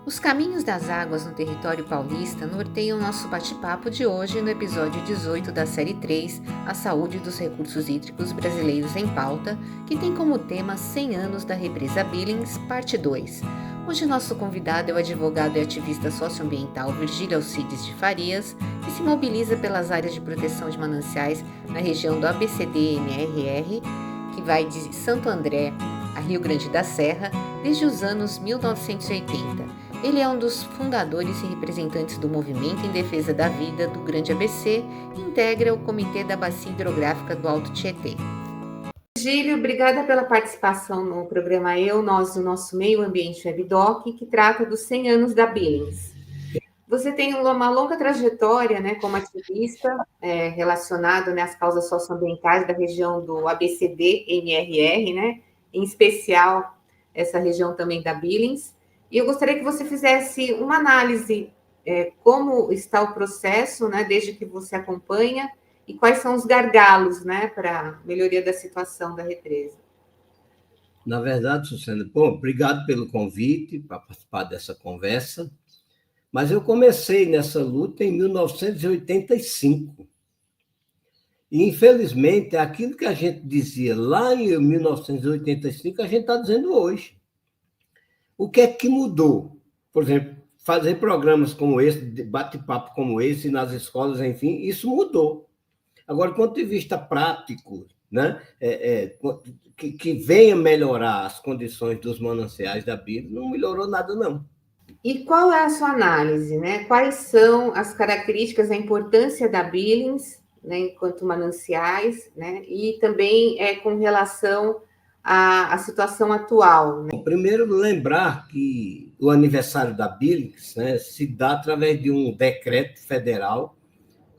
Os caminhos das águas no território paulista norteiam nosso bate-papo de hoje no episódio 18 da série 3, A Saúde dos Recursos Hídricos Brasileiros em Pauta, que tem como tema 100 anos da represa Billings, parte 2. Hoje nosso convidado é o advogado e ativista socioambiental Virgílio Alcides de Farias, que se mobiliza pelas áreas de proteção de mananciais na região do ABCD-MRR, que vai de Santo André a Rio Grande da Serra desde os anos 1980. Ele é um dos fundadores e representantes do Movimento em Defesa da Vida do Grande ABC e integra o Comitê da Bacia Hidrográfica do Alto Tietê. Virgílio, obrigada pela participação no programa Nós, do nosso Meio Ambiente WebDoc, que trata dos 100 anos da Billings. Você tem uma longa trajetória, né, como ativista relacionado, né, às causas socioambientais da região do ABCD-MRR, né, em especial essa região também da Billings. E eu gostaria que você fizesse uma análise como está o processo, né, desde que você acompanha, e quais são os gargalos, né, para a melhoria da situação da represa. Na verdade, Susana, bom, obrigado pelo convite para participar dessa conversa, mas eu comecei nessa luta em 1985. E, infelizmente, aquilo que a gente dizia lá em 1985, a gente está dizendo hoje. O que é que mudou? Por exemplo, fazer programas como esse, bate-papo como esse nas escolas, enfim, isso mudou. Agora, do ponto de vista prático, né, que venha melhorar as condições dos mananciais da Bíblia, não melhorou nada, não. E qual é a sua análise, né? Quais são as características, a importância da Billings, né, enquanto mananciais, né? E também com relação à situação atual. Né? Bom, primeiro, lembrar que o aniversário da Billings, né, se dá através de um decreto federal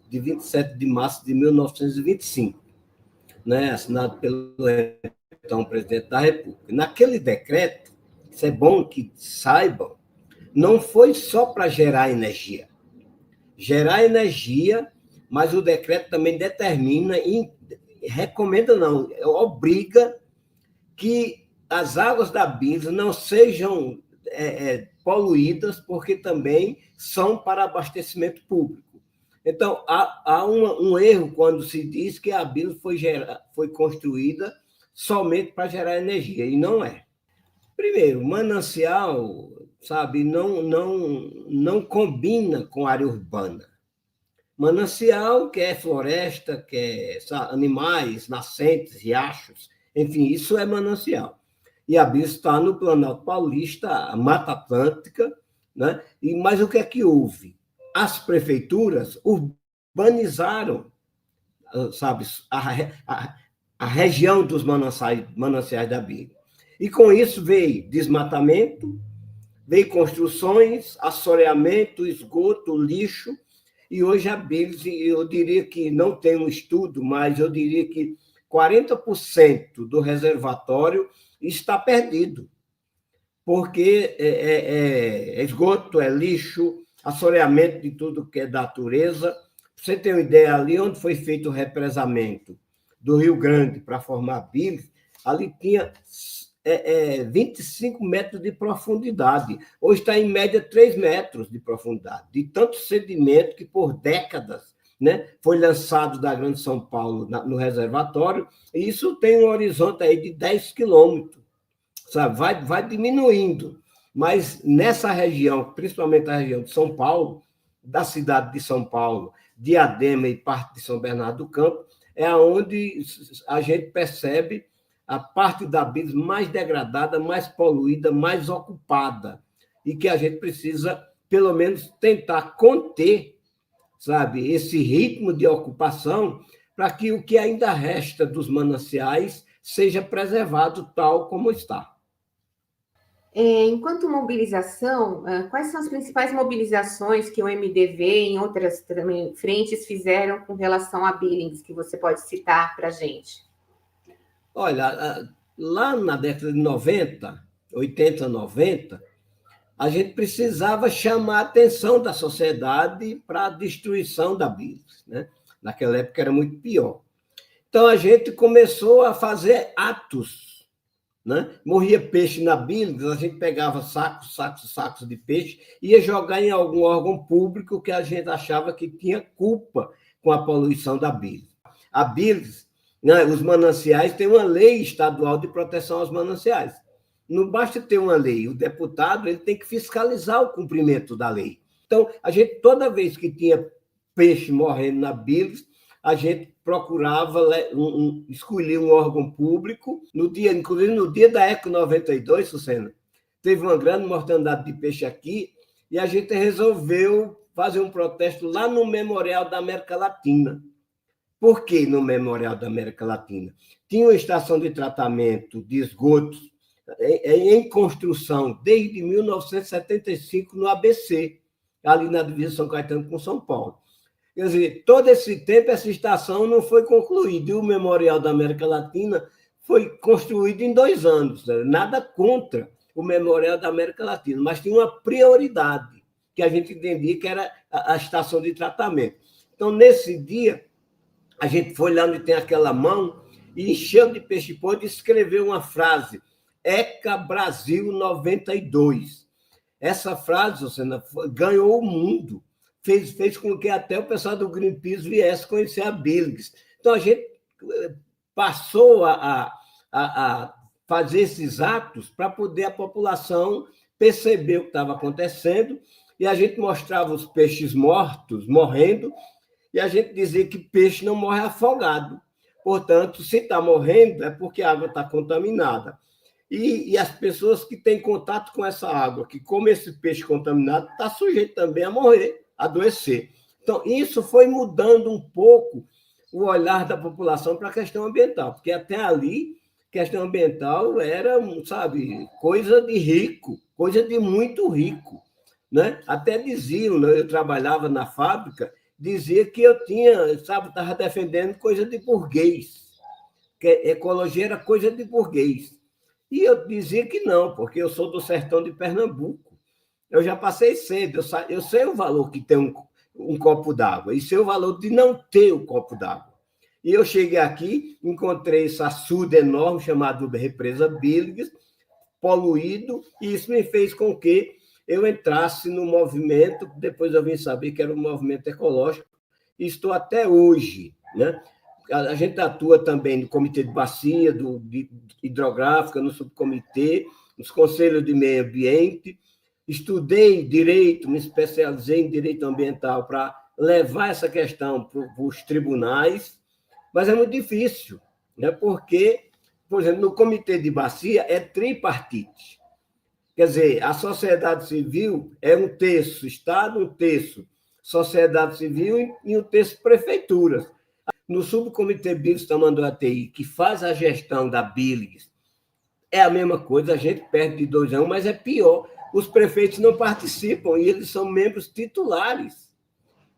de 27 de março de 1925, né, assinado pelo então presidente da República. Naquele decreto, isso é bom que saibam, não foi só para gerar energia. Gerar energia, mas o decreto também determina e recomenda, não, obriga que as águas da Billings não sejam poluídas, porque também são para abastecimento público. Então, há um erro quando se diz que a Billings foi construída somente para gerar energia, e não é. Primeiro, manancial, sabe, não combina com área urbana. Manancial, que é floresta, que é animais, nascentes, riachos, enfim, isso é manancial. E a Billings está no Planalto Paulista, a Mata Atlântica, né? Mas o que é que houve? As prefeituras urbanizaram, sabe, a região dos mananciais da Bíblia. E com isso veio desmatamento, veio construções, assoreamento, esgoto, lixo, e hoje a Billings, eu diria que não tem um estudo, mas eu diria que 40% do reservatório está perdido, porque esgoto, é lixo, assoreamento de tudo que é da natureza. Para você ter uma ideia, ali onde foi feito o represamento do Rio Grande para formar Billings, ali tinha 25 metros de profundidade. Hoje está em média 3 metros de profundidade, de tanto sedimento que por décadas, né, foi lançado da Grande São Paulo no reservatório, e isso tem um horizonte aí de 10 quilômetros, sabe? Vai diminuindo, mas nessa região, principalmente a região de São Paulo, da cidade de São Paulo, Diadema e parte de São Bernardo do Campo, é onde a gente percebe a parte da Billings mais degradada, mais poluída, mais ocupada, e que a gente precisa, pelo menos, tentar conter, sabe, esse ritmo de ocupação, para que o que ainda resta dos mananciais seja preservado tal como está. Enquanto mobilização, quais são as principais mobilizações que o MDV e em outras também frentes fizeram com relação a Billings, que você pode citar para a gente? Olha, lá na década de 90, 80, 90, a gente precisava chamar a atenção da sociedade para a destruição da Billings, né? Naquela época era muito pior. Então, a gente começou a fazer atos né? Morria peixe na Bíblia, a gente pegava sacos de peixe e ia jogar em algum órgão público que a gente achava que tinha culpa com a poluição da Bíblia. A Bíblia, né, os mananciais, tem uma lei estadual de proteção aos mananciais. Não basta ter uma lei, o deputado ele tem que fiscalizar o cumprimento da lei. Então, a gente, toda vez que tinha peixe morrendo na Bíblia, a gente procurava escolher um órgão público, inclusive no dia da Eco 92, Sucena, teve uma grande mortandade de peixe aqui, e a gente resolveu fazer um protesto lá no Memorial da América Latina. Por que no Memorial da América Latina? Tinha uma estação de tratamento de esgotos em construção desde 1975 no ABC, ali na divisa São Caetano com São Paulo. Quer dizer, todo esse tempo essa estação não foi concluída, e o Memorial da América Latina foi construído em 2 anos. Nada contra o Memorial da América Latina, mas tinha uma prioridade, que a gente entendia que era a estação de tratamento. Então, nesse dia, a gente foi lá onde tem aquela mão e encheu de peixe-podre e escreveu uma frase, ECA Brasil 92. Essa frase, ganhou o mundo, fez com que até o pessoal do Greenpeace viesse conhecer a Bílix. Então, a gente passou a fazer esses atos para poder a população perceber o que estava acontecendo, e a gente mostrava os peixes mortos, morrendo, e a gente dizia que peixe não morre afogado. Portanto, se está morrendo, é porque a água está contaminada. E as pessoas que têm contato com essa água, que comem esse peixe contaminado, está sujeito também a morrer, a adoecer. Então, isso foi mudando um pouco o olhar da população para a questão ambiental, porque até ali, questão ambiental era, sabe, coisa de rico, coisa de muito rico, né? Até diziam, né? Eu trabalhava na fábrica, dizia que eu tinha, sabe, estava defendendo coisa de burguês, que ecologia era coisa de burguês. E eu dizia que não, porque eu sou do sertão de Pernambuco. Eu já passei cedo, eu sei o valor que tem um copo d'água, e sei o valor de não ter o copo d'água. E eu cheguei aqui, encontrei esse açude enorme chamado Represa Bílix, poluído, e isso me fez com que eu entrasse no movimento, depois eu vim saber que era um movimento ecológico, e estou até hoje, né? A gente atua também no Comitê de Bacia, de Hidrográfica, no subcomitê, nos conselhos de meio ambiente. Estudei direito, me especializei em direito ambiental para levar essa questão para os tribunais, mas é muito difícil, né? Porque, por exemplo, no Comitê de Bacia é tripartite. Quer dizer, a sociedade civil é 1/3 Estado, 1/3 sociedade civil e 1/3 prefeituras. No subcomitê Bílix Tamanduateí, que faz a gestão da Bílix, é a mesma coisa, a gente perde de 2 a 1, mas é pior. Os prefeitos não participam e eles são membros titulares.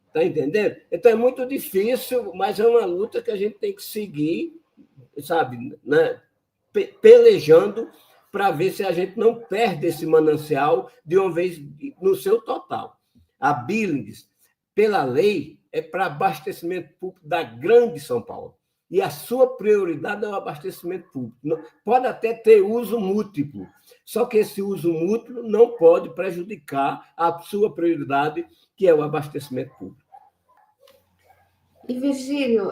Está entendendo? Então é muito difícil, mas é uma luta que a gente tem que seguir, sabe, né? Pelejando para ver se a gente não perde esse manancial de uma vez no seu total. A Bílix, pela lei, é para abastecimento público da grande São Paulo. E a sua prioridade é o abastecimento público. Pode até ter uso múltiplo, só que esse uso múltiplo não pode prejudicar a sua prioridade, que é o abastecimento público. E, Virgílio,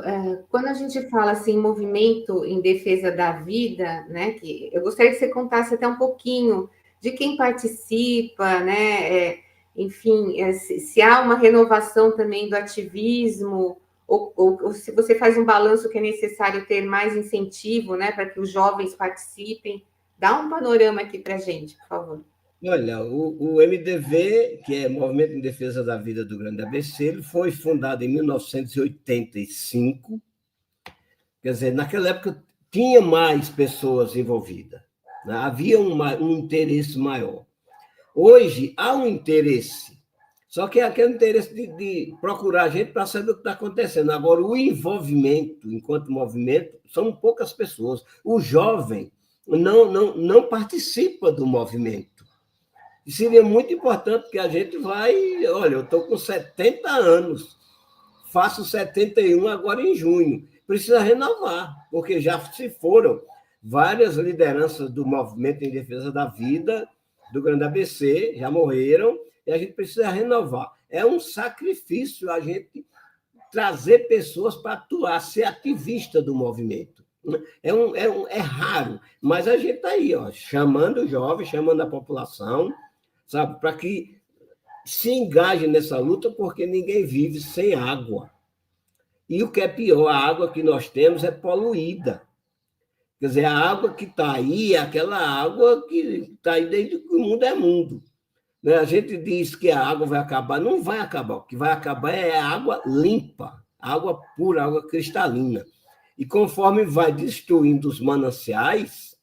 quando a gente fala assim, movimento em defesa da vida, né, que eu gostaria que você contasse até um pouquinho de quem participa, né, enfim, se há uma renovação também do ativismo, ou se você faz um balanço que é necessário ter mais incentivo, né, para que os jovens participem. Dá um panorama aqui para a gente, por favor. Olha, o MDV, que é Movimento em Defesa da Vida do Grande ABC, ele foi fundado em 1985. Quer dizer, naquela época tinha mais pessoas envolvidas, né? Havia um interesse maior. Hoje há um interesse, só que é aquele interesse de procurar a gente para saber o que está acontecendo. Agora, o envolvimento, enquanto movimento, são poucas pessoas. O jovem não participa do movimento. E seria muito importante que a gente vai... Olha, eu estou com 70 anos, faço 71 agora em junho. Precisa renovar, porque já se foram várias lideranças do movimento em defesa da vida do Grande ABC já morreram, e a gente precisa renovar. É um sacrifício a gente trazer pessoas para atuar, ser ativista do movimento. É raro, mas a gente está aí, ó, chamando os jovens, chamando a população, sabe, para que se engajem nessa luta, porque ninguém vive sem água. E o que é pior, a água que nós temos é poluída. Quer dizer, a água que está aí é aquela água que está aí desde que o mundo é mundo. Né? A gente diz que a água vai acabar, não vai acabar. O que vai acabar é a água limpa, água pura, água cristalina. E conforme vai destruindo os mananciais,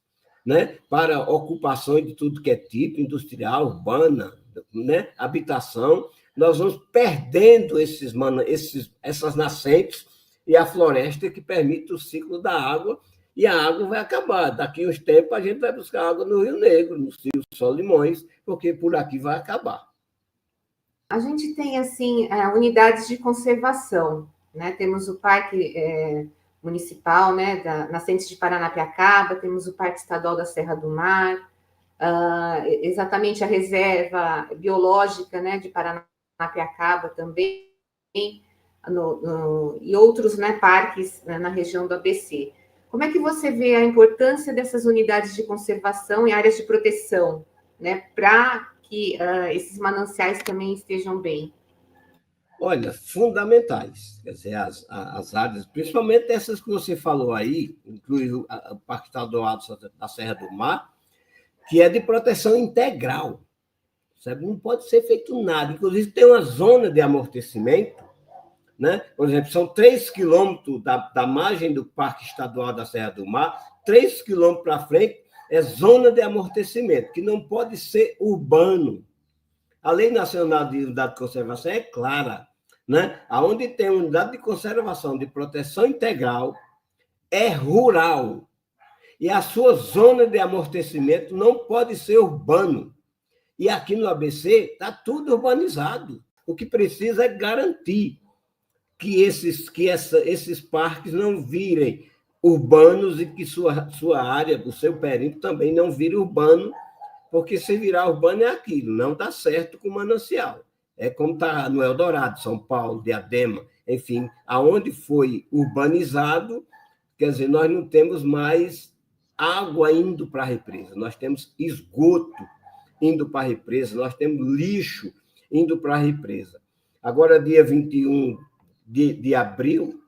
né, para ocupações de tudo que é tipo, industrial, urbana, né, habitação, nós vamos perdendo essas nascentes e a floresta que permite o ciclo da água, e a água vai acabar. Daqui a uns tempos a gente vai buscar água no Rio Negro, no Rio Solimões, porque por aqui vai acabar. A gente tem, assim, unidades de conservação, né? Temos o Parque Municipal, né, da Nascentes de Paranapiacaba, temos o Parque Estadual da Serra do Mar, exatamente a Reserva Biológica, né, de Paranapiacaba também, e outros, né, parques, né, na região do ABC. Como é que você vê a importância dessas unidades de conservação e áreas de proteção, né, para que esses mananciais também estejam bem? Olha, fundamentais. Quer dizer, as áreas, principalmente essas que você falou aí, inclui o Parque Estadual da Serra do Mar, que é de proteção integral. Sabe? Não pode ser feito nada. Inclusive, tem uma zona de amortecimento, né? Por exemplo, são 3 quilômetros da margem do Parque Estadual da Serra do Mar, 3 quilômetros para frente é zona de amortecimento, que não pode ser urbano. A Lei Nacional de Unidade de Conservação é clara, né? Aonde tem unidade de conservação de proteção integral, é rural. E a sua zona de amortecimento não pode ser urbano. E aqui no ABC está tudo urbanizado. O que precisa é garantir que esses parques não virem urbanos e que sua área, o seu perímetro também não vire urbano, porque se virar urbano é aquilo, não dá certo com o manancial. É como está no Eldorado, São Paulo, Diadema, enfim, aonde foi urbanizado, quer dizer, nós não temos mais água indo para a represa, nós temos esgoto indo para a represa, nós temos lixo indo para a represa. Agora, dia 21 de abril,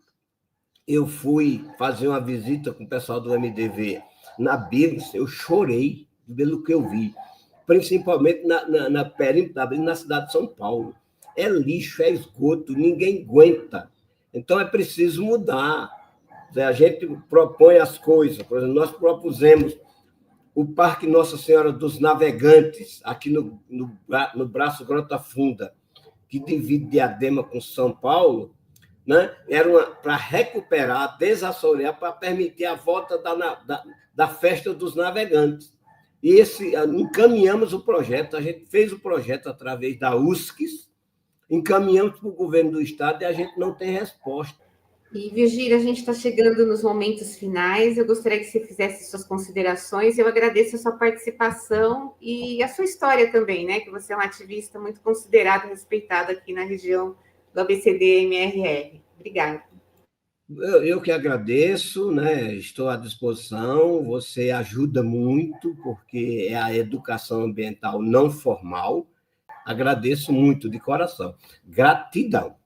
eu fui fazer uma visita com o pessoal do MDV na Billings, eu chorei pelo que eu vi, principalmente na perímetro da Billings, na cidade de São Paulo. É lixo, é esgoto, ninguém aguenta. Então, é preciso mudar. A gente propõe as coisas. Por exemplo, nós propusemos o Parque Nossa Senhora dos Navegantes, aqui no Braço Grota Funda, que divide Diadema com São Paulo, né? Era para recuperar, desassorear, para permitir a volta da festa dos navegantes. E encaminhamos o projeto, a gente fez o projeto através da USCS, encaminhamos para o governo do Estado e a gente não tem resposta. E, Virgínia, a gente está chegando nos momentos finais, eu gostaria que você fizesse suas considerações, eu agradeço a sua participação e a sua história também, né? Que você é um ativista muito considerado e respeitado aqui na região do ABCD-MRR. Obrigada. Eu que agradeço, né? Estou à disposição, você ajuda muito, porque é a educação ambiental não formal. Agradeço muito, de coração. Gratidão.